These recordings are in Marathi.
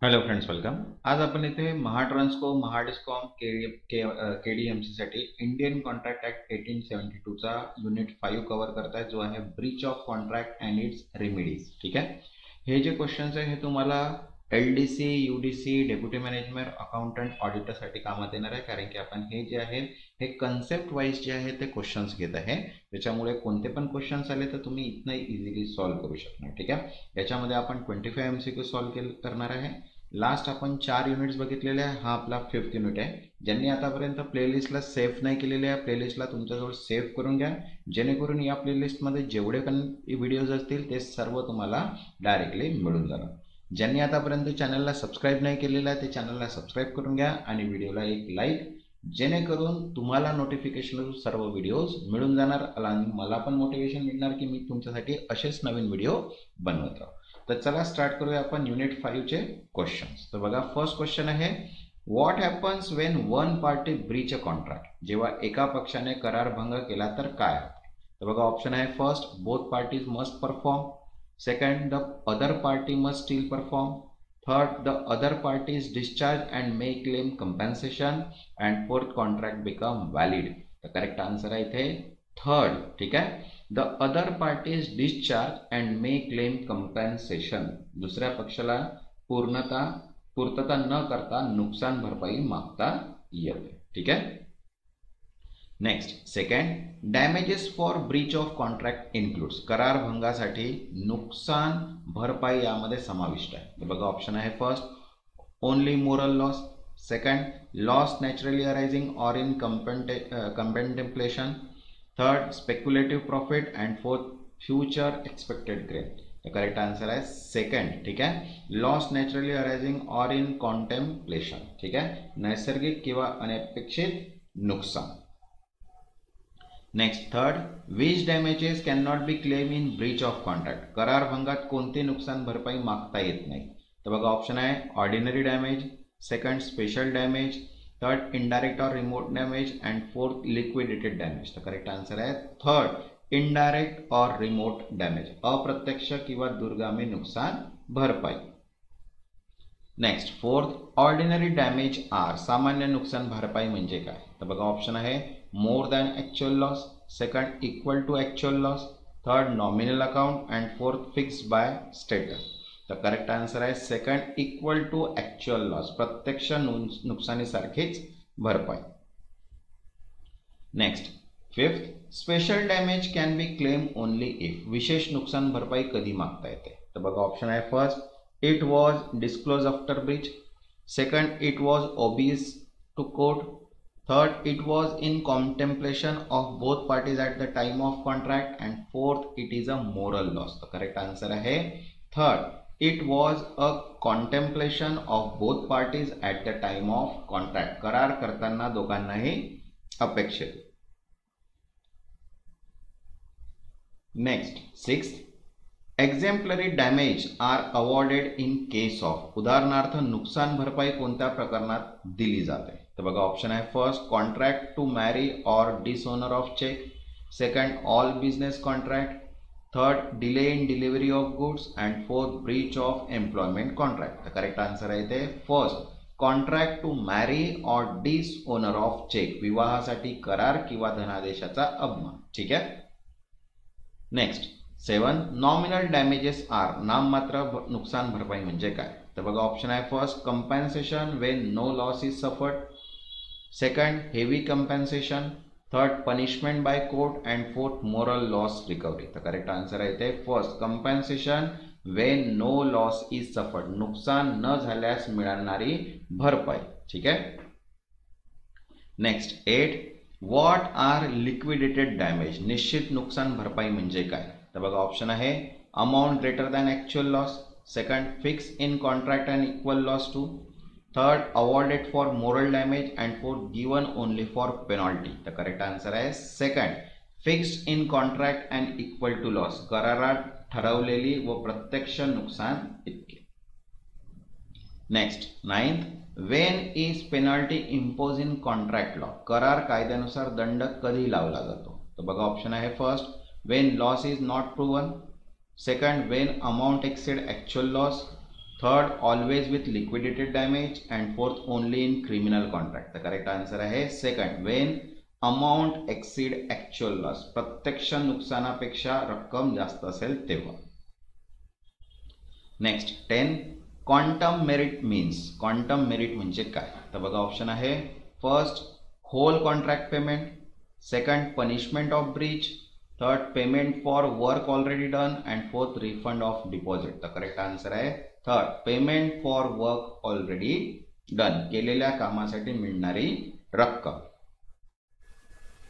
Hello friends, welcome. आज आपण इथे महाट्रान्सको, महाडिस्कॉम, केडीएमसी साठी इंडियन कॉन्ट्रॅक्ट ऍक्ट 1872 चा युनिट 5 कव्हर करताय, जो आहे Breach of contract and it's remedies. ठीक आहे. हे जे क्वेश्चन्स आहे हे तुम्हाला LDC, UDC, deputy management accountant, auditor साठी कामात येणार आहे, कारण की आपण हे जे आहे हे कन्सेप्ट वाईज जे आहे ते क्वेश्चन्स घेत आहे. त्याच्यामुळे कोणते पण क्वेश्चन्स आले तर तुम्ही इथनं इझिली सॉल्व्ह करू शकणार. ठीक आहे. याच्यामध्ये आपण 25 MCQ सॉल्व्ह करणार आहे. लास्ट आपण 4 युनिट्स बघितलेले आहे. हा आपला 5th युनिट आहे. ज्यांनी आतापर्यंत प्लेलिस्टला सेव्ह नाही केलेले आहे, प्लेलिस्टला तुमच्याजवळ सेव्ह करून घ्या, जेणेकरून या प्लेलिस्टमध्ये जेवढे पण व्हिडिओज असतील ते सर्व तुम्हाला डायरेक्टली मिळून जाणार. ज्यांनी आतापर्यंत चॅनलला सबस्क्राईब नाही केलेलं आहे ते चॅनलला सबस्क्राईब करून घ्या आणि व्हिडिओला एक लाईक, जेणेकरून तुम्हाला नोटिफिकेशन सर्व व्हिडिओज मिळून जाणार आणि मला पण मोटिवेशन मिळणार की मी तुमच्यासाठी असेच नवीन व्हिडिओ बनवत राहू. तर चला स्टार्ट करूया आपण युनिट 5 चे क्वेश्चन्स. तर बघा, फर्स्ट क्वेश्चन आहे, what happens when one party Breach a contract. जेव्हा एका पक्षाने करारभंग केला तर काय होते. तर बघा, ऑप्शन आहे first, both parties must perform. Second, the other party must steel perform. Third, the other parties discharge and may claim compensation. And fourth, contract become valid. तर करेक्ट आन्सर आहे इथे थर्ड. ठीक आहे. The other parties discharge and may claim compensation. दुसऱ्या पक्षाला पूर्तता न करता नुकसान भरपाई मागता येते. ठीक आहे. Next, second, damages for breach of contract includes. करारभंगासाठी नुकसान भरपाई यामध्ये समाविष्ट आहे. तर बघा, ऑप्शन आहे first, only moral loss. Second, loss naturally arising or in contemplation. Third, speculative profit. And fourth, future expected gain. तर करेक्ट आन्सर आहे सेकंड. ठीक आहे. Loss naturally arising or in contemplation. ठीक आहे. नैसर्गिक किंवा अनपेक्षित नुकसान. Next, third, which damages can not be claim in Breach of contract. करारभंगात कोणते नुकसान भरपाई मागता येत नाही. तर बघा, ऑप्शन आहे ordinary damage. Second, special damage. Third, indirect or remote damage. And fourth, liquidated damage. तर करेक्ट आन्सर आहे third, indirect or remote damage. अप्रत्यक्ष किंवा दुर्गामी नुकसान भरपाई. Next, fourth, ordinary damage are. सामान्य नुकसान भरपाई म्हणजे काय. तर बघा, ऑप्शन आहे more than actual loss. Second, equal to actual loss. Third, nominal account. And fourth, fix by status. तर करेक्ट आन्सर आहे second, equal to actual loss. प्रत्यक्ष नुकसानीसारखीच भरपाई. Next, fifth, special damage can be claim only if. विशेष नुकसान भरपाई कधी मागता येते. तर बघा, ऑप्शन आहे first, it was disclosed after breach. Second, it was obvious to court. Third, it was in contemplation of both parties at the time of contract. And fourth, it is a moral loss. The correct answer है third, it was a contemplation of both parties at the time of contract. करार करताना दोघांनाही अपेक्षित. Next, sixth, exemplary damage are awarded in case of. उदाहरणार्थ, नुकसान भरपाई कोणत्या प्रकरणात दिली जाते. तर बघा, ऑप्शन आहे first, contract to marry or dishonour of cheque. Second, all business contract. Third, delay in delivery of goods. And fourth, breach of employment contract. तर करेक्ट आन्सर आहे ते first, contract to marry or dishonour of cheque. विवाहासाठी करार किंवा धनादेशाचा अपमान. ठीक आहे. Next, 7, nominal damages are. नाममात्र नुकसान भरपाई म्हणजे काय. तर बघा, ऑप्शन आहे first, compensation when no loss is suffered. Second, heavy compensation. Third, punishment by court. And fourth, moral loss recovery. तर करेक्ट आन्सर आहे ते first, compensation when no loss is suffered. नुकसान न झाल्यास मिळणारी भरपाई. ठीक आहे. Next, 8, what are liquidated damage. निश्चित नुकसान भरपाई म्हणजे काय. तर बघा, ऑप्शन आहे amount greater than actual loss. Second, fix in contract and equal loss to. Third, awarded for moral damage. And fourth, given only for penalty. तर करेक्ट आन्सर आहे second, fixed in contract and equal to loss. करारात ठरवलेली व प्रत्यक्ष नुकसान इतके. Next, 9th, when is penalty impose in contract law. करार कायद्यानुसार दंड कधी लावला जातो. तर बघा, ऑप्शन आहे first, when loss is not proven. Second, when amount exceed actual loss. Third always with liquidated damage and fourth only in criminal contract. तर करेक्ट आन्सर आहे second, when amount exceed actual loss, प्रत्यक्ष नुकसानापेक्षा रक्कम जास्त असेल तेव्हा. Next 10, quantum merit means. Quantum merit म्हणजे काय? तर बघा ऑप्शन आहे first whole contract payment, second punishment of breach, third payment for work already done and fourth refund of deposit. तर करेक्ट आन्सर आहे third, payment for work already done, केलेल्या कामासाठी मिळणारी रक्कम.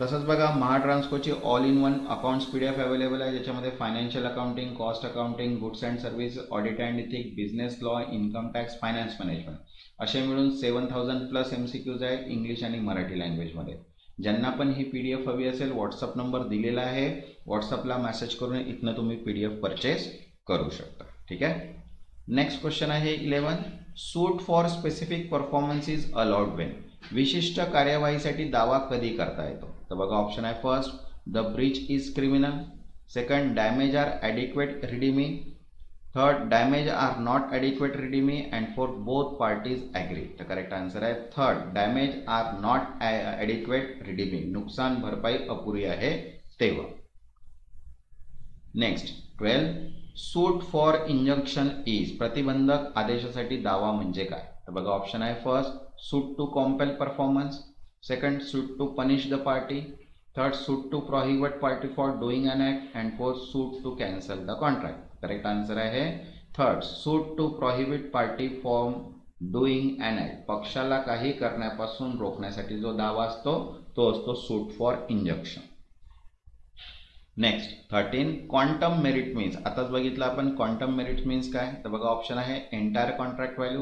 तसंच बघा महाट्रान्सकोची all in one accounts PDF available आहे, ज्याच्यामध्ये financial accounting, cost accounting, goods and service, audit and ethic, business law, income tax, finance management असे मिळून 7000+ MCQs आहेत इंग्लिश आणि मराठी लँग्वेजमध्ये. ज्यांना पण ही PDF हवी असेल व्हॉट्सअप नंबर दिलेला आहे, व्हॉट्सअपला मेसेज करून इथनं तुम्ही PDF परचेस करू शकता. ठीक आहे. नेक्स्ट क्वेश्चन आहे 11, suit for specific performance is allowed when. विशिष्ट कार्यवाहीसाठी दावा कधी करता येतो? तर बघा ऑप्शन आहे first, the breach is criminal, second damage are adequate redeeming, third damage are not adequate redeeming and fourth both parties agree. तर करेक्ट आन्सर आहे third, damage are not adequate redeeming, नुकसान भरपाई अपुरी आहे तेव्हा. Next 12, suit for injunction is. प्रतिबंधक आदेशासाठी दावा म्हणजे काय? तर बघा ऑप्शन आहे first, suit to compel performance, second suit to punish the party, third suit to prohibit party for doing an act and fourth suit to cancel the contract. Correct answer आहे third, suit to prohibit party from doing an act. पक्षाला काही करण्यापासून रोखण्यासाठी जो दावा असतो तो असतो suit for injunction. Next 13, quantum merit means. आताच बघितलं आपण क्वांटम मेरिट मीन्स काय. तर बघा ऑप्शन आहे entire contract value,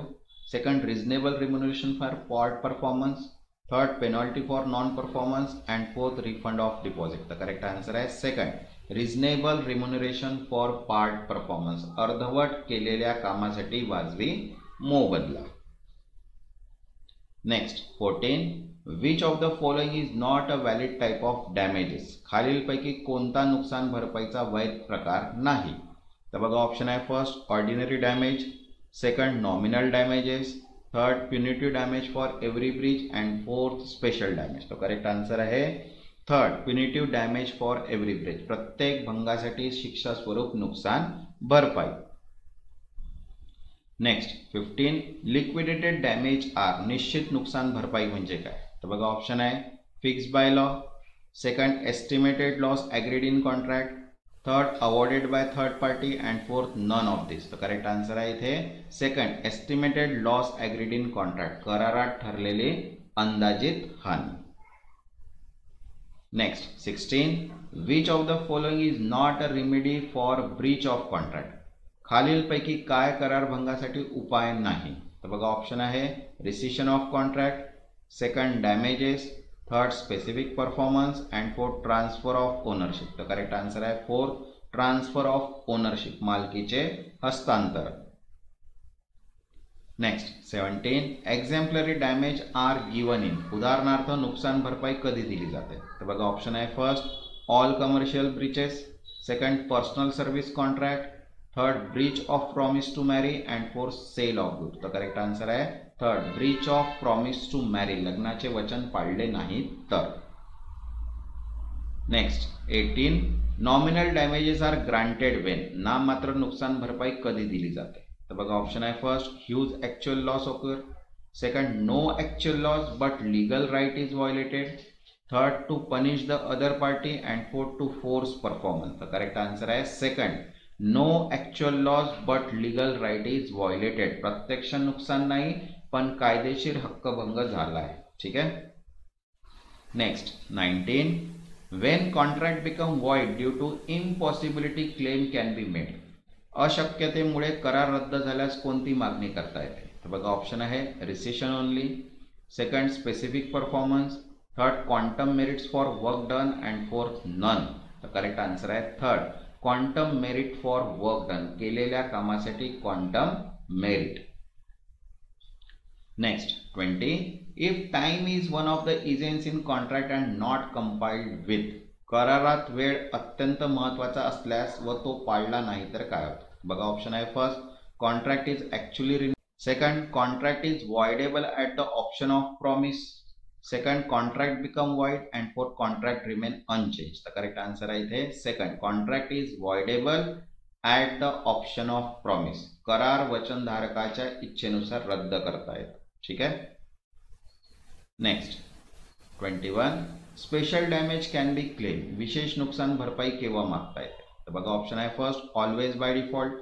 second reasonable remuneration for part performance, third penalty for non performance and fourth refund of deposit. तर करेक्ट आन्सर आहे second, reasonable remuneration for part performance, अर्धवट केलेल्या कामासाठी वाजवी मोबदला. Next 14, which of the following is not a valid type of damages. खालीलपैकी कोणता नुकसान भरपाईचा वैध प्रकार नाही? तर बघा ऑप्शन आहे first ordinary damage, second nominal damages, third punitive damage for every breach and fourth special damage. तो करेक्ट आन्सर आहे third, punitive damage for every breach, प्रत्येक भंगासाठी शिक्षा स्वरूप नुकसान भरपाई. Next 15, liquidated damage are. निश्चित नुकसान भरपाई म्हणजे काय? तर बघा ऑप्शन आहे fixed by law, second estimated loss agreed in contract, third awarded by third party and fourth none of this. तर करेक्ट आन्सर आहे इथे second, estimated loss agreed in contract, करारात ठरलेली अंदाजित हानी. Next 16, which of the following is not a remedy for breach of contract. खालीलपैकी काय करारभंगासाठी उपाय नाही? तर बघा ऑप्शन आहे rescission of contract, second damages, third specific performance and fourth transfer of ownership. तर करेक्ट आन्सर आहे फोर्थ, ट्रान्सफर ऑफ ओनरशिप, मालकीचे हस्तांतरण. Next 17, exemplary damage are given in. उदाहरणार्थ नुकसान भरपाई कधी दिली जाते? तर बघा ऑप्शन आहे first all commercial breaches, second personal service contract, third breach of promise to marry and fourth sale of goods. तर करेक्ट आन्सर आहे third, breach of promise to marry, लग्नाचे वचन पाळले नाही तर. Next 18, nominal damages are granted when. नाममात्र नुकसान भरपाई कधी दिली जाते? तर बघा ऑप्शन आहे first huge actual loss occur, second no actual loss but legal right is violated, third to punish the other party and fourth to force performance. तर करेक्ट आन्सर आहे second, no actual loss but legal right is violated, प्रत्यक्ष नुकसान नाही पण कायदेशीर हक्कभंग झाला आहे. ठीक आहे. Next 19, when contract become void due to impossibility claim can be made. अशक्यतेमुळे करार रद्द झाल्यास कोणती मागणी करता येते? तर बघा ऑप्शन आहे rescission only, second specific performance, third quantum merits for work done and fourth none. तर करेक्ट आन्सर आहे third, quantum merit for work done, केलेल्या कामासाठी quantum merit. Next 20, if time is one of the essence in contract and not compiled with. करारात वेळ अत्यंत महत्त्वाचा असल्यास व तो पाळला नाही तर काय होतं? बघा ऑप्शन आहे first contract is actually renewed. Second, contract is voidable at the option of promise. Second, contract become void. And fourth, contract remain unchanged. The correct answer आहे इथे second, contract is voidable at the option of promise. करार वचनधारकाच्या इच्छेनुसार रद्द करता येतो. ठीक आहे. Next 21, special damage can be claim. विशेष नुकसान भरपाई केव्हा मागता येते? तर बघा ऑप्शन आहे first, always by default.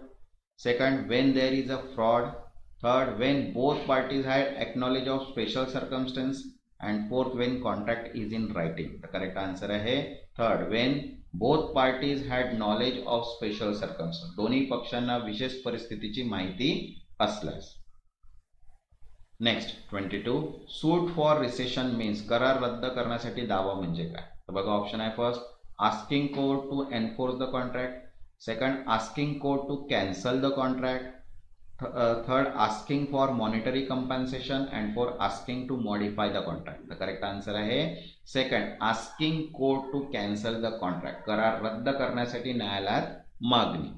Second, when there is a fraud. Third, when both parties had acknowledge of special circumstances. And fourth, when contract is in writing. तर करेक्ट आन्सर आहे third, when both parties had knowledge of special circumstances. दोन्ही पक्षांना विशेष परिस्थितीची माहिती असल्यास. Next 22, suit for rescission means. करार रद्द करण्यासाठी दावा म्हणजे काय? तर बघा ऑप्शन आहे first, asking court to enforce the contract. Second, asking court to cancel the contract. Third, asking for monetary compensation. And four, asking to modify the contract. तर करेक्ट आन्सर आहे second, asking court to cancel the contract. करार रद्द करण्यासाठी न्यायालयात मागणी.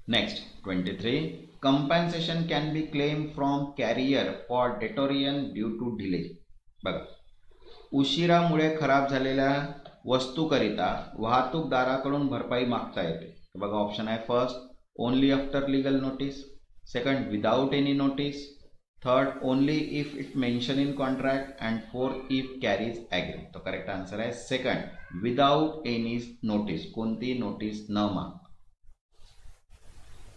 Next 23, compensation can be claimed from carrier for deterioration due to delay. बघा, उशिरामुळे खराब झालेल्या वस्तूकरिता वाहतूकदाराकडून भरपाई मागता येते. बघा ऑप्शन आहे first, only after legal notice. Second, without any notice. Third, only if it mention in contract. And fourth, if carries agree. तो करेक्ट आन्सर आहे सेकंड, विदाउट एनी नोटीस. कोणती नोटीस न माग.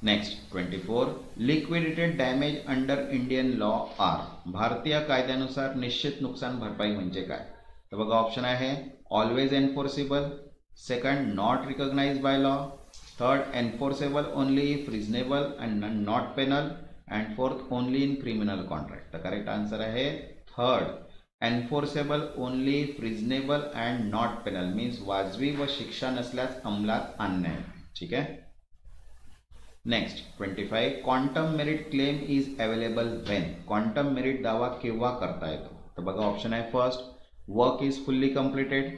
Next 24, liquidated damage under Indian law are. भारतीय कायद्यानुसार निश्चित नुकसान भरपाई म्हणजे काय? तर बघा ऑप्शन आहे always enforceable. Second, not recognised by law. Third, enforceable only if reasonable and not penal. And fourth, only in criminal contract. तर करेक्ट आन्सर आहे third, enforceable only if reasonable and not penal. Means वाजवी व शिक्षा नसल्यास अंमलात आणणे. ठीक आहे. Next 25, quantum merit claim is available when. Quantum merit दावा केव्हा करता येतो? तर बघा ऑप्शन आहे first, work is fully completed.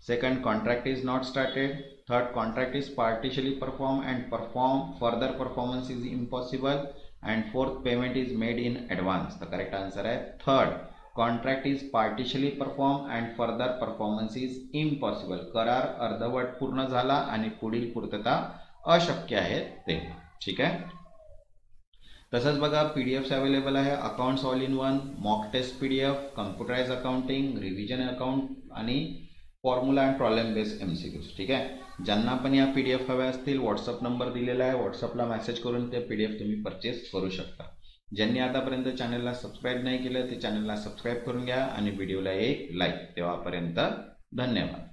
Second, contract is not started. Third, contract is partially perform and further performance is impossible. And fourth, payment is made in advance. तर करेक्ट आन्सर आहे third, contract is partially perform and further performance is impossible. करार अर्धवट पूर्ण झाला आणि पुढील पूर्तता अशक्य आहे ते. ठीक आहे. तसंच बघा पीडीएफ्स अवेलेबल आहे, accounts all in one, mock test PDF, computerise accounting, revision account आणि formula and problem based MCQs. ठीक आहे. ज्यांना पण या पीडीएफ हव्या असतील व्हॉट्सअप नंबर दिलेला आहे, व्हॉट्सअपला मेसेज करून ते पीडीएफ तुम्ही परचेस करू शकता. ज्यांनी आतापर्यंत चॅनलला सबस्क्राईब नाही केलं ते चॅनलला सबस्क्राईब करून घ्या आणि व्हिडिओला एक लाईक. तेव्हापर्यंत धन्यवाद.